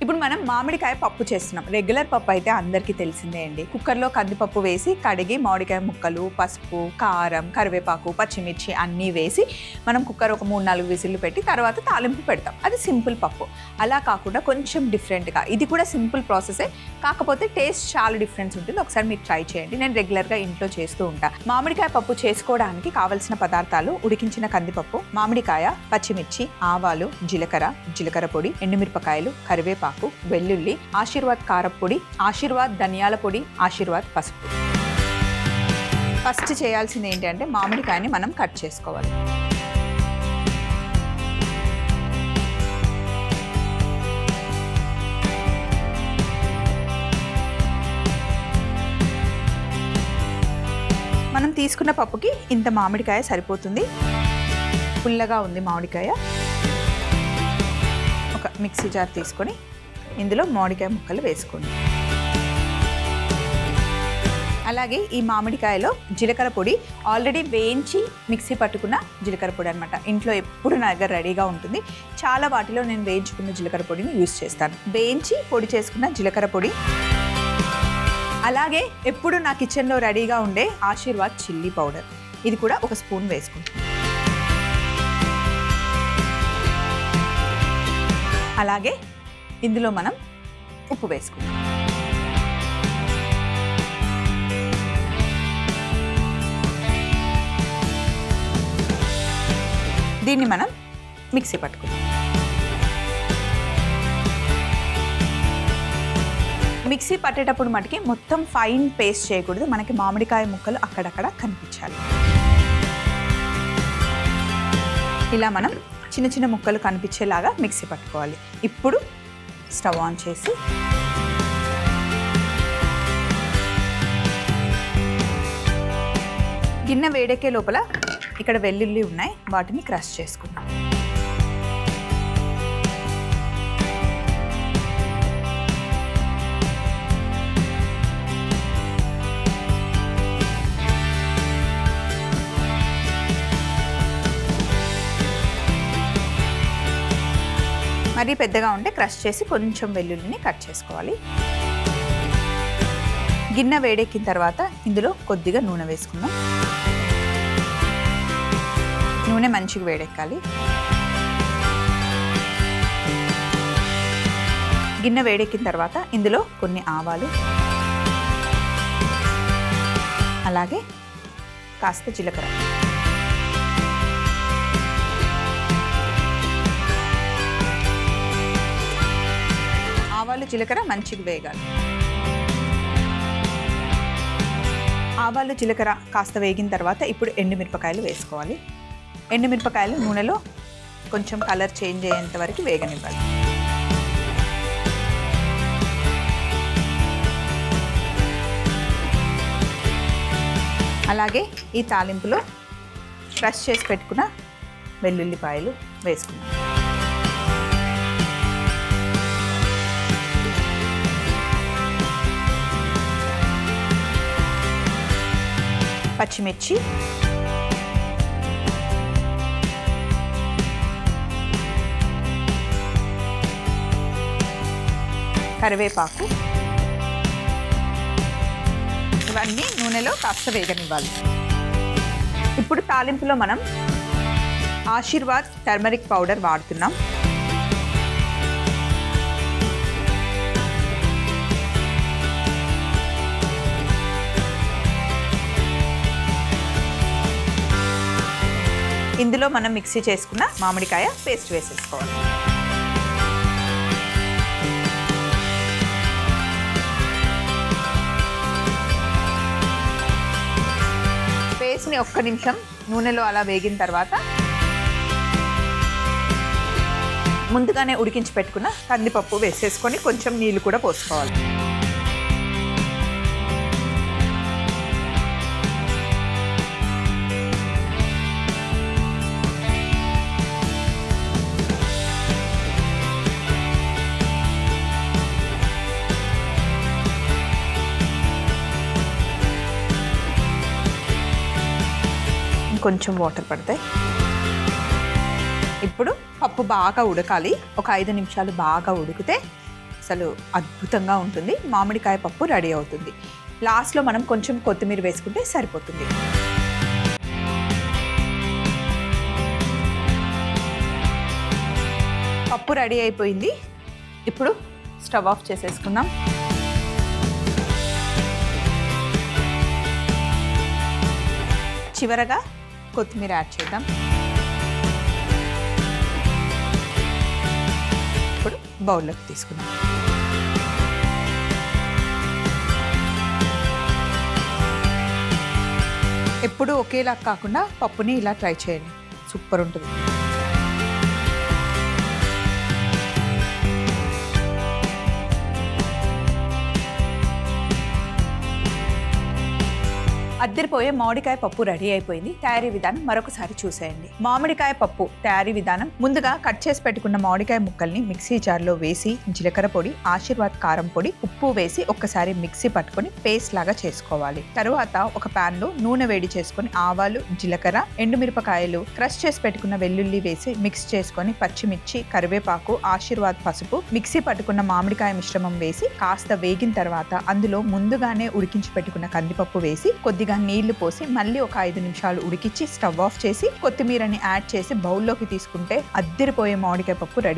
ఇప్పుడు మనం మామిడికాయ పప్పు చేస్తున్నాం. రెగ్యులర్ పప్పు అయితే అందరికీ తెలిసిందే అండి. కుక్కర్లో కందిపప్పు వేసి కడిగి మామిడికాయ ముక్కలు, పసుపు, కారం, కరివేపాకు, పచ్చిమిర్చి అన్నీ వేసి మనం కుక్కర్ ఒక 3-4 విజిల్లు పెట్టి తర్వాత తాలింపు పెడతాం. అది సింపుల్ పప్పు. అలా కాకుండా కొంచెం డిఫరెంట్గా, ఇది కూడా సింపుల్ ప్రాసెసే, కాకపోతే టేస్ట్ చాలా డిఫరెన్స్ ఉంటుంది. ఒకసారి మీరు ట్రై చేయండి. నేను రెగ్యులర్గా ఇంట్లో చేస్తూ ఉంటా. మామిడికాయ పప్పు చేసుకోవడానికి కావలసిన పదార్థాలు: ఉడికించిన కందిపప్పు, మామిడికాయ, పచ్చిమిర్చి, ఆవాలు, జీలకర్ర పొడి, ఎండుమిరపకాయలు, కరివేపాకు, వెల్లుల్లి, ఆశీర్వాద్ కారపొడి, ఆశీర్వాద్ ధనియాల పొడి, ఆశీర్వాద్ పసుపు. ఫస్ట్ చేయాల్సింది ఏంటంటే మామిడికాయని మనం కట్ చేసుకోవాలి. మనం తీసుకున్న పప్పుకి ఇంత మామిడికాయ సరిపోతుంది. పుల్లగా ఉంది మామిడికాయ. ఒక మిక్సీ జార్ తీసుకొని ఇందులో మామిడికాయ ముక్కలు వేసుకోండి. అలాగే ఈ మామిడికాయలో జీలకర్ర పొడి ఆల్రెడీ వేయించి మిక్సీ పట్టుకున్న జీలకర్ర పొడి అనమాట. ఇంట్లో ఎప్పుడు నా దగ్గర రెడీగా ఉంటుంది. చాలా వాటిలో నేను వేయించుకున్న జీలకర్ర పొడిని యూజ్ చేస్తాను. వేయించి పొడి చేసుకున్న జీలకర్ర పొడి. అలాగే ఎప్పుడు నా కిచెన్లో రెడీగా ఉండే ఆశీర్వాద్ చిల్లీ పౌడర్, ఇది కూడా ఒక స్పూన్ వేసుకుంటాను. అలాగే ఇందులో మనం ఉప్పు వేసుకుంటాం. దీన్ని మనం మిక్సీ పట్టుకుంటాం. మిక్సీ పట్టేటప్పుడు మటుకి మొత్తం ఫైన్ పేస్ట్ చేయకూడదు. మనకి మామిడికాయ ముక్కలు అక్కడక్కడ కనిపించాలి. ఇలా మనం చిన్న చిన్న ముక్కలు కనిపించేలాగా మిక్సీ పట్టుకోవాలి. ఇప్పుడు స్టవ్ ఆన్ చేసి గిన్నె వేడెక్కే లోపల ఇక్కడ వెల్లుల్లి ఉన్నాయి, వాటిని క్రష్ చేసుకుందాం. మరీ పెద్దగా ఉంటే క్రష్ చేసి కొంచెం వెల్లుల్లిని కట్ చేసుకోవాలి. గిన్నె వేడెక్కిన తర్వాత ఇందులో కొద్దిగా నూనె వేసుకుందాం. నూనె మంచిగా వేడెక్కాలి. గిన్నె వేడెక్కిన తర్వాత ఇందులో కొన్ని ఆవాలు, అలాగే కాస్త జీలకర్ర, ఆవాలు జీలకర్ర మంచిగా వేగాలి. ఆవాలు జీలకర్ర కాస్త వేగిన తర్వాత ఇప్పుడు ఎండుమిరపకాయలు వేసుకోవాలి. ఎండుమిరపకాయలు నూనెలో కొంచెం కలర్ చేంజ్ అయ్యేంత వరకు వేగనివ్వాలి. అలాగే ఈ తాలింపులో క్రష్ చేసి పెట్టుకున్న వెల్లుల్లిపాయలు వేసుకున్నాం. పచ్చిమిర్చి, కరివేపాకు, ఇవన్నీ నూనెలో కాస్త వేగనివ్వాలి. ఇప్పుడు తాలింపులో మనం ఆశీర్వాద్ టర్మరిక్ పౌడర్ వాడుతున్నాం. ఇందులో మనం మిక్సీ చేసుకున్న మామిడికాయ పేస్ట్ వేసేసుకోవాలి. పేస్ట్ని ఒక్క నిమిషం నూనెలో అలా వేగిన తర్వాత ముందుగానే ఉడికించి పెట్టుకున్న కందిపప్పు వేసేసుకొని కొంచెం నీళ్ళు కూడా పోసుకోవాలి. కొంచెం వాటర్ పడతాయి. ఇప్పుడు పప్పు బాగా ఉడకాలి. ఒక 5 నిమిషాలు బాగా ఉడికితే అసలు అద్భుతంగా ఉంటుంది. మామిడికాయ పప్పు రెడీ అవుతుంది. లాస్ట్లో మనం కొంచెం కొత్తిమీర వేసుకుంటే సరిపోతుంది. పప్పు రెడీ అయిపోయింది. ఇప్పుడు స్టవ్ ఆఫ్ చేసేసుకుందాం. చివరగా కొత్తిమీర యాడ్ చేద్దాం. ఇప్పుడు బౌల్లోకి తీసుకుందాం. ఎప్పుడు ఒకేలా కాకుండా పప్పుని ఇలా ట్రై చేయండి, సూపర్ ఉంటుంది. అద్దరిపోయే మామిడికాయ పప్పు రెడీ అయిపోయింది. తయారీ విధానం మరొకసారి చూసేయండి. మామిడికాయ పప్పు తయారీ విధానం: ముందుగా కట్ చేసి పెట్టుకున్న మామిడికాయ ముక్కల్ని మిక్సీ జార్లో వేసి జీలకర్ర పొడి, ఆశీర్వాద్ కారం పొడి, ఉప్పు వేసి ఒక్కసారి మిక్సీ పట్టుకొని పేస్ట్ లాగా చేసుకోవాలి. తరువాత ఒక పాన్ లో నూనె వేడి చేసుకొని ఆవాలు, జీలకర్ర, ఎండుమిరపకాయలు, క్రష్ చేసి పెట్టుకున్న వెల్లుల్లి వేసి మిక్స్ చేసుకొని పచ్చిమిర్చి, కరివేపాకు, ఆశీర్వాద్ పసుపు, మిక్సీ పట్టుకున్న మామిడికాయ మిశ్రమం వేసి కాస్త వేగిన తర్వాత అందులో ముందుగానే ఉడికించి పెట్టుకున్న కందిపప్పు వేసి కొద్దిగా నీళ్లు పోసి మళ్ళీ ఒక 5 నిమిషాలు ఉడికించి స్టవ్ ఆఫ్ చేసి కొత్తిమీరని యాడ్ చేసి బౌల్లోకి తీసుకుంటే అద్దరిపోయే మామిడికాయ పప్పు రెడీ.